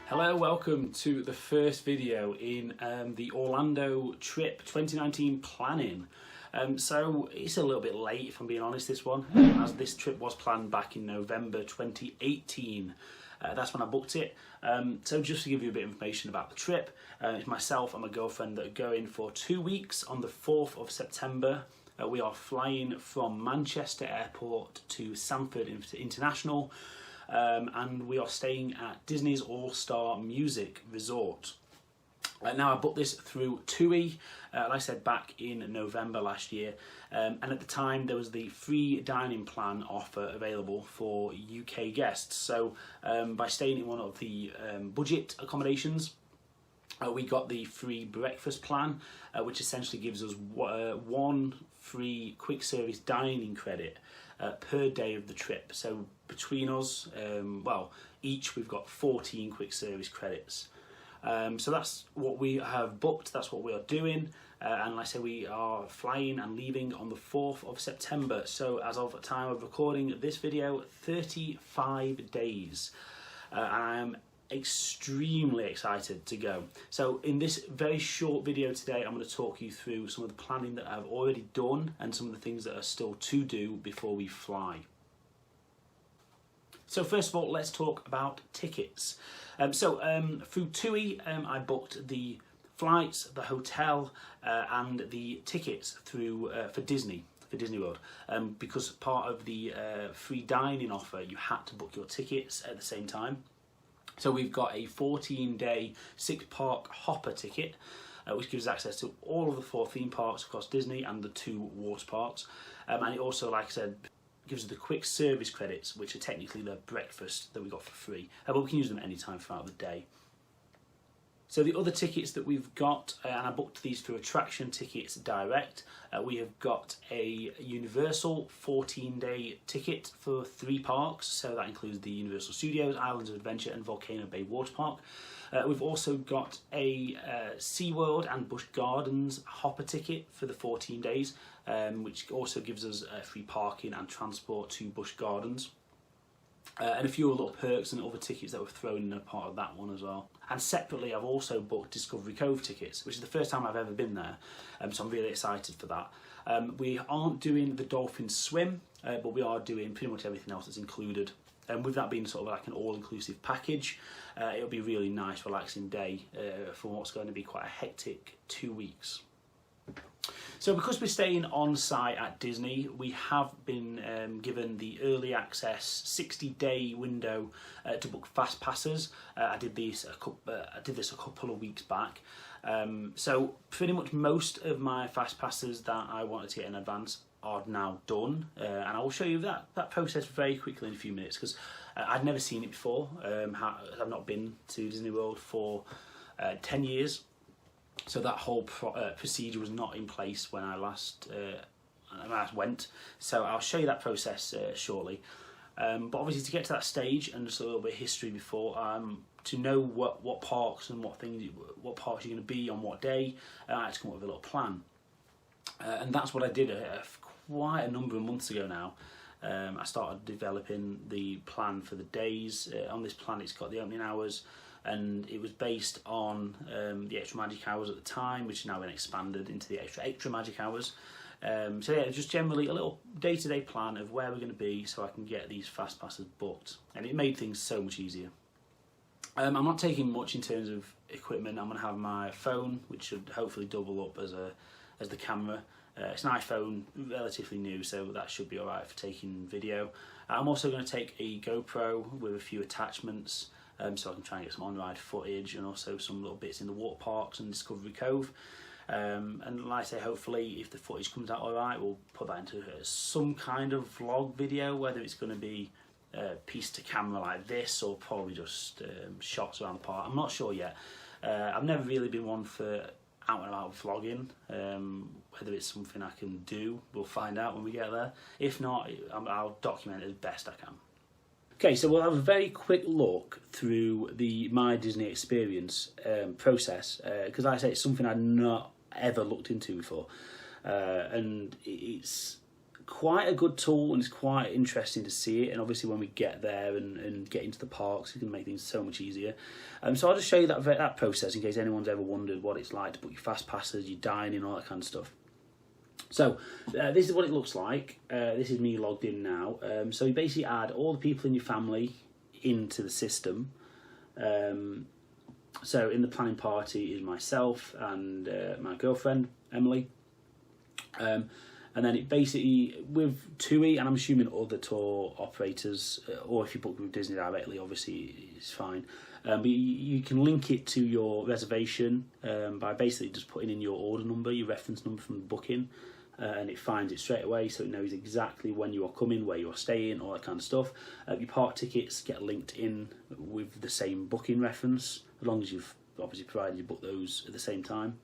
Hello, welcome to the first video in the Orlando trip 2019 planning. So it's a little bit late, if I'm being honest, this one, as this trip was planned back in November 2018. That's when I booked it. So just to give you a bit of information about the trip, it's myself and my girlfriend that are going for 2 weeks on the 4th of September. We are flying from Manchester Airport to Sanford International. And we are staying at Disney's All-Star Music Resort. Now I booked this through TUI, like I said, back in November last year, and at the time there was the free dining plan offer available for UK guests. So by staying in one of the budget accommodations, we got the free breakfast plan, which essentially gives us one free quick service dining credit per day of the trip. So between us, each we've got 14 quick service credits. So that's what we have booked, that's what we are doing, and like I say, we are flying and leaving on the 4th of September. So as of the time of recording this video, 35 days. And I am extremely excited to go. So in this very short video today, I'm going to talk you through some of the planning that I've already done and some of the things that are still to do before we fly. So first of all, let's talk about tickets. Through TUI, I booked the flights, the hotel, and the tickets through for Disney World. Because part of the free dining offer, you had to book your tickets at the same time. So we've got a 14-day 6-park hopper ticket, which gives access to all of the 4 theme parks across Disney and the 2 water parks. And it also, like I said, gives us the quick service credits, which are technically the breakfast that we got for free, but we can use them anytime throughout the day. So the other tickets that we've got, and I booked these through Attraction Tickets Direct, we have got a Universal 14-day ticket for 3 parks, so that includes the Universal Studios, Islands of Adventure and Volcano Bay Water Park. We've also got a SeaWorld and Busch Gardens hopper ticket for the 14 days, which also gives us free parking and transport to Busch Gardens. And a few other little perks and other tickets that were thrown in a part of that one as well. And separately, I've also booked Discovery Cove tickets, which is the first time I've ever been there, so I'm really excited for that. We aren't doing the dolphin swim, but we are doing pretty much everything else that's included. And with that being sort of like an all-inclusive package, it'll be a really nice, relaxing day for what's going to be quite a hectic 2 weeks. So because we're staying on site at Disney, we have been given the early access 60-day window to book fast passes. I did this a couple of weeks back. So pretty much most of my fast passes that I wanted to get in advance are now done, and I will show you that process very quickly in a few minutes, because I'd never seen it before. I've not been to Disney World for 10 years. So that whole procedure was not in place when I last went. So I'll show you that process shortly. But obviously, to get to that stage and just a little bit of history before, to know what parks and what parks you're going to be on what day, I had to come up with a little plan. And that's what I did quite a number of months ago now. I started developing the plan for the days. On this plan, it's got the opening hours, and it was based on the extra magic hours at the time, which has now been expanded into the extra magic hours. So yeah, just generally a little day-to-day plan of where we're going to be, so I can get these fast passes booked, and it made things so much easier. I'm not taking much in terms of equipment. I'm going to have my phone, which should hopefully double up as the camera. It's an iPhone, relatively new, so that should be alright for taking video. I'm also going to take a GoPro with a few attachments, so I can try and get some on-ride footage, and also some little bits in the water parks and Discovery Cove. And like I say, hopefully if the footage comes out alright, we'll put that into some kind of vlog video, whether it's going to be pieced to camera like this, or probably just shots around the park. I'm not sure yet. I've never really been one for out and out vlogging. Whether it's something I can do, we'll find out when we get there. If not, I'll document it as best I can. Okay, so we'll have a very quick look through the My Disney Experience process, because like I say, it's something I've not ever looked into before. and it's quite a good tool, and it's quite interesting to see it. And obviously when we get there and get into the parks, it can make things so much easier. So I'll just show you that process in case anyone's ever wondered what it's like to book your fast passes, your dining, all that kind of stuff. So this is what it looks like. This is me logged in now. So you basically add all the people in your family into the system. So in the planning party is myself and my girlfriend Emily. And then it basically, with TUI, and I'm assuming other tour operators, or if you book with Disney directly, obviously it's fine. But you can link it to your reservation by basically just putting in your order number, your reference number from the booking, and it finds it straight away, so it knows exactly when you are coming, where you're staying, all that kind of stuff. Your park tickets get linked in with the same booking reference, as long as you've obviously provided you book those at the same time.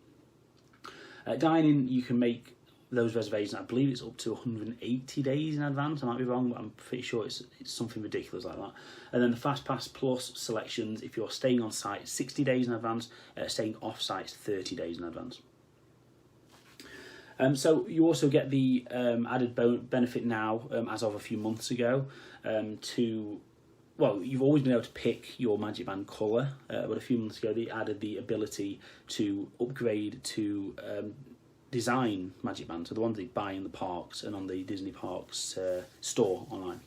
Dining, you can make those reservations, I believe it's up to 180 days in advance. I might be wrong, but I'm pretty sure it's something ridiculous like that. And then the Fast Pass Plus selections, if you're staying on site 60 days in advance, staying off site 30 days in advance. So you also get the added benefit now, as of a few months ago, well, you've always been able to pick your Magic Band colour, but a few months ago they added the ability to upgrade to design Magic Bands, so the ones they buy in the parks and on the Disney Parks store online.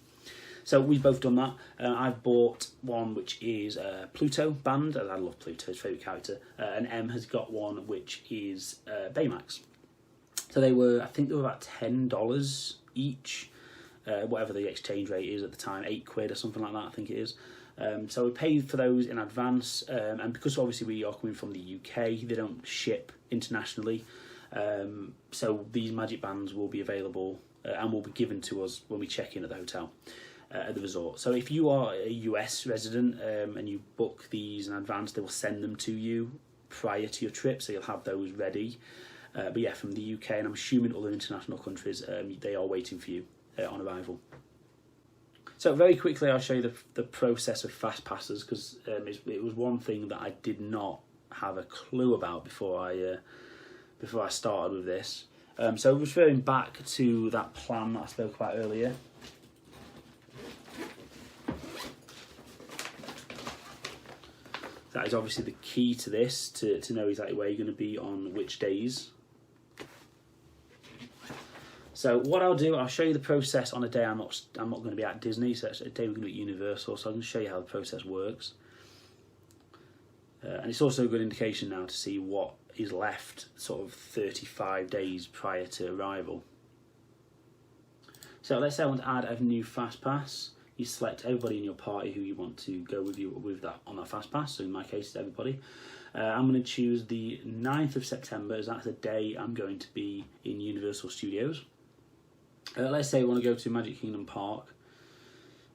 So we've both done that. I've bought one which is Pluto band, and I love Pluto, his favourite character, and Em has got one which is Baymax. So I think they were about $10 each, whatever the exchange rate is at the time, £8 or something like that, I think it is. So we paid for those in advance, and because obviously we are coming from the UK, they don't ship internationally. So these Magic Bands will be available and will be given to us when we check in at the hotel, at the resort. So if you are a US resident and you book these in advance, they will send them to you prior to your trip, so you'll have those ready. But yeah, from the UK, and I'm assuming other international countries, they are waiting for you on arrival. So very quickly, I'll show you the process of fast passes, because it was one thing that I did not have a clue about before I started with this. So referring back to that plan that I spoke about earlier. That is obviously the key to this, to know exactly where you're going to be on which days. So what I'll do, I'll show you the process on a day I'm not going to be at Disney, so it's a day we're going to be at Universal, so I can show you how the process works. And it's also a good indication now to see what is left sort of 35 days prior to arrival. So let's say I want to add a new fast pass. You select everybody in your party who you want to go with you with that on that fast pass, so in my case it's everybody. I'm going to choose the 9th of September, as that's the day I'm going to be in Universal Studios. Let's say we want to go to Magic Kingdom Park,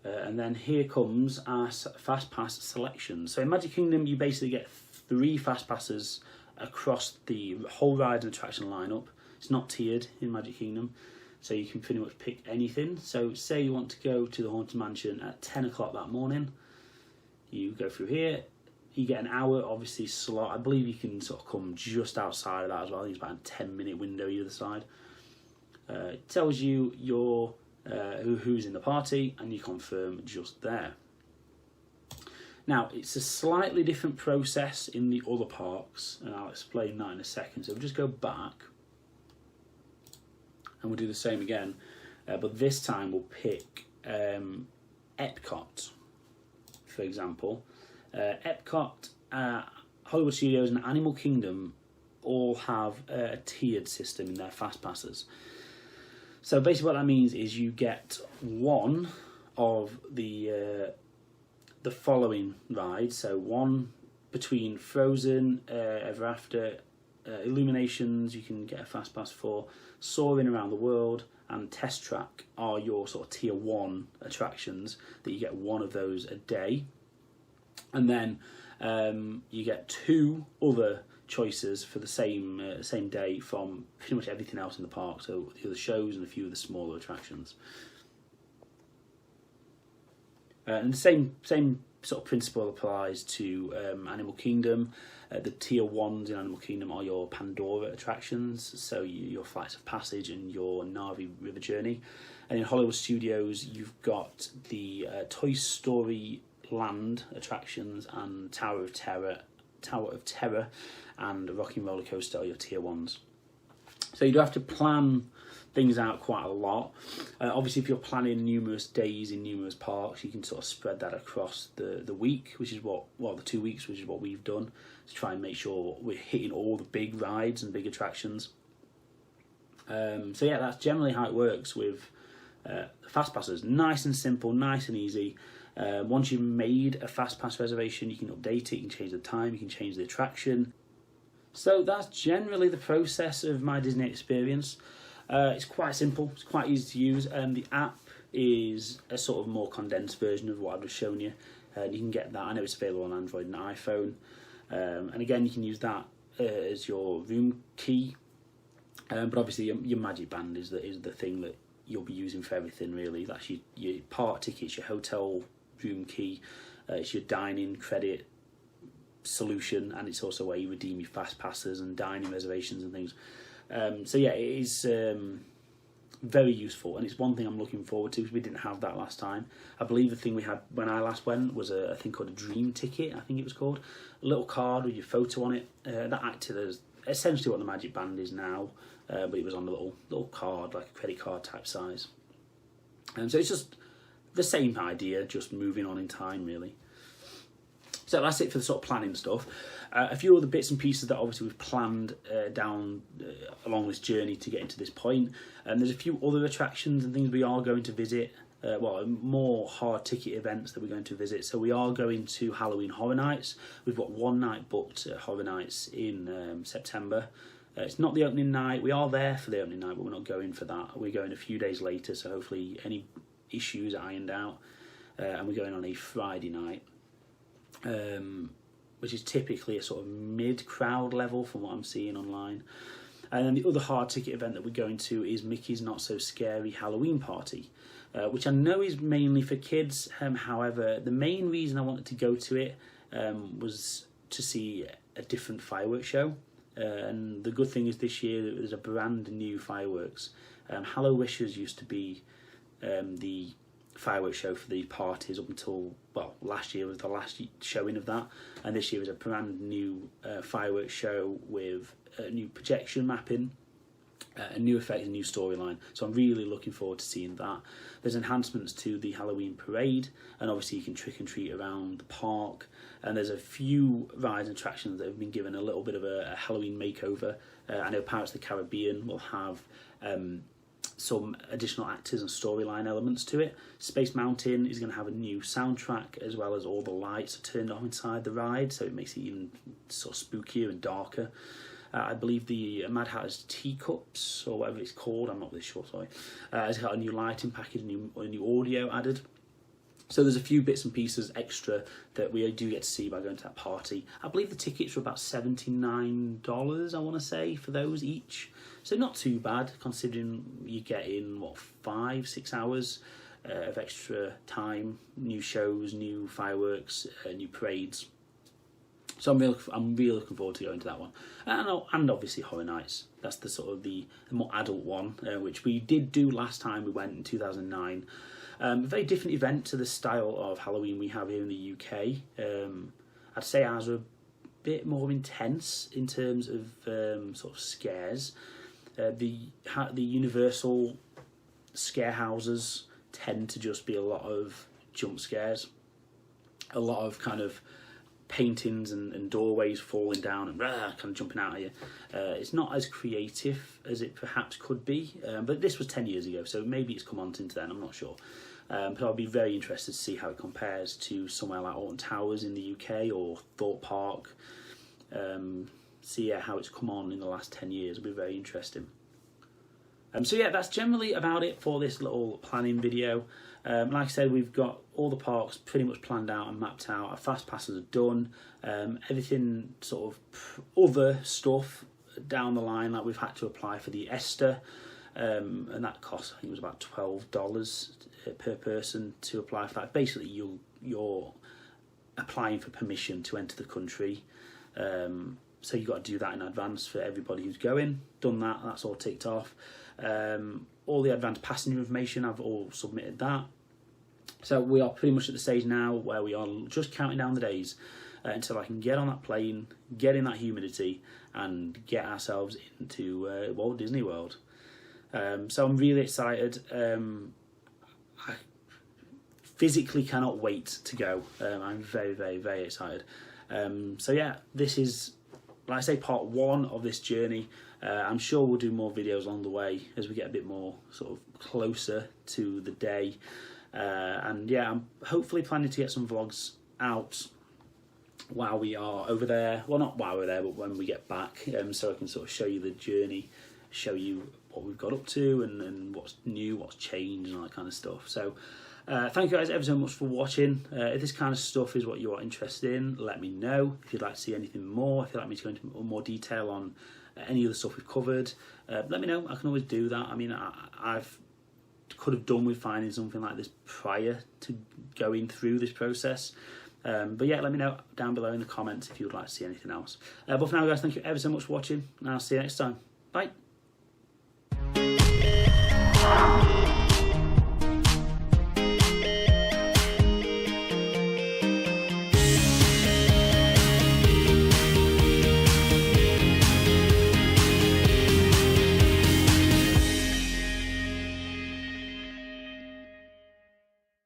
and then here comes our fast pass selection. So in Magic Kingdom you basically get 3 fast passes across the whole ride and attraction lineup. It's not tiered in Magic Kingdom, so you can pretty much pick anything. So say you want to go to the Haunted Mansion at 10 o'clock that morning, you go through here, you get an hour obviously slot. I believe you can sort of come just outside of that as well. I think it's about a 10-minute window either side. It tells you who's in the party, and you confirm just there. Now, it's a slightly different process in the other parks, and I'll explain that in a second. So we'll just go back, and we'll do the same again, but this time we'll pick Epcot, for example. Epcot, Hollywood Studios and Animal Kingdom all have a tiered system in their fast passes. So basically what that means is you get one of the following rides. So one between Frozen, Ever After, Illuminations you can get a fast pass for, Soaring Around the World and Test Track are your sort of tier 1 attractions that you get one of those a day. And then you get 2 other choices for the same day from pretty much everything else in the park, so the other shows and a few of the smaller attractions. And the same sort of principle applies to Animal Kingdom. The tier 1s in Animal Kingdom are your Pandora attractions, so your Flights of Passage and your Na'vi River Journey. And in Hollywood Studios, you've got the Toy Story Land attractions and Tower of Terror and Rocky Roller Coaster are your tier 1s. So you do have to plan things out quite a lot. Obviously, if you're planning numerous days in numerous parks, you can sort of spread that across the week, which is the 2 weeks, which is what we've done, to try and make sure we're hitting all the big rides and big attractions. So yeah, that's generally how it works with fast passes. Nice and simple, nice and easy. Once you've made a fast pass reservation, you can update it, you can change the time, you can change the attraction. So that's generally the process of my Disney experience. It's quite simple, it's quite easy to use. The app is a sort of more condensed version of what I've just shown you. You can get that, I know it's available on Android and iPhone. And again, you can use that as your room key. But obviously your Magic Band is the thing that you'll be using for everything really. That's your park tickets, your hotel room key, it's your dining credit solution, and it's also where you redeem your fast passes and dining reservations and things. So yeah, it is very useful, and it's one thing I'm looking forward to, because we didn't have that last time. I believe the thing we had when I last went was a thing called a Dream Ticket, I think it was called. A little card with your photo on it. That acted as essentially what the Magic Band is now, but it was on a little card, like a credit card type size. And so it's just the same idea, just moving on in time really. So that's it for the sort of planning stuff. A few other bits and pieces that obviously we've planned down along this journey to get into this point. And there's a few other attractions and things we are going to visit. More hard ticket events that we're going to visit. So we are going to Halloween Horror Nights. We've got one night booked at Horror Nights in September. It's not the opening night. We are there for the opening night, but we're not going for that. We're going a few days later, so hopefully any issues are ironed out. And we're going on a Friday night. Which is typically a sort of mid-crowd level from what I'm seeing online. And then the other hard ticket event that we're going to is Mickey's Not So Scary Halloween Party, which I know is mainly for kids. However, the main reason I wanted to go to it was to see a different fireworks show. And the good thing is this year there's a brand new fireworks. Hallow Wishers used to be the fireworks show for the parties up until, well, last year was the last showing of that, and this year is a brand new fireworks show with a new projection mapping, a new effect, a new storyline. So I'm really looking forward to seeing that. There's enhancements to the Halloween parade, and obviously you can trick and treat around the park, and there's a few rides and attractions that have been given a little bit of a Halloween makeover. I know Pirates of the Caribbean will have some additional actors and storyline elements to it. Space Mountain is going to have a new soundtrack, as well as all the lights are turned off inside the ride, so it makes it even sort of spookier and darker. I believe the Mad Hatter's Teacups, or whatever it's called, I'm not really sure, sorry, has got a new lighting package, a new audio added. So there's a few bits and pieces extra that we do get to see by going to that party. I believe the tickets were about $79, I want to say, for those each. So not too bad, considering you get in, 5-6 hours of extra time, new shows, new fireworks, new parades. So I'm really looking forward to going to that one. And obviously Horror Nights. That's the sort of the more adult one, which we did do last time we went in 2009. A very different event to the style of Halloween we have here in the UK. I'd say ours were a bit more intense in terms of sort of scares. The Universal scare houses tend to just be a lot of jump scares, a lot of kind of paintings and doorways falling down and kind of jumping out at you. It's not as creative as it perhaps could be, but this was 10 years ago, so maybe it's come on since then, I'm not sure. But I'll be very interested to see how it compares to somewhere like Alton Towers in the UK or Thorpe Park. See how it's come on in the last 10 years. It'll be very interesting. So yeah, that's generally about it for this little planning video. Like I said, we've got all the parks pretty much planned out and mapped out. Our fast passes are done. Everything sort of other stuff down the line, like we've had to apply for the ESTA, and that cost, I think it was about $12 per person to apply for that. Basically, your applying for permission to enter the country. So you've got to do that in advance for everybody who's going. Done that, that's all ticked off. All the advanced passenger information, I've all submitted that. So we are pretty much at the stage now where we are just counting down the days until I can get on that plane, get in that humidity, and get ourselves into Walt Disney World. So I'm really excited. I physically cannot wait to go. I'm very, very, very excited. So yeah, this is, like I say, part one of this journey. I'm sure we'll do more videos along the way as we get a bit more sort of closer to the day. And yeah, I'm hopefully planning to get some vlogs out while we are over there. Well, not while we're there, but when we get back, so I can sort of show you the journey, show you what we've got up to and what's new, what's changed and all that kind of stuff. So thank you guys ever so much for watching. If this kind of stuff is what you are interested in, let me know. If you'd like to see anything more, if you'd like me to go into more detail on any of the stuff we've covered, let me know. I can always do that. I mean, I've could have done with finding something like this prior to going through this process. But yeah, let me know down below in the comments if you would like to see anything else. But for now, guys, thank you ever so much for watching, and I'll see you next time. Bye.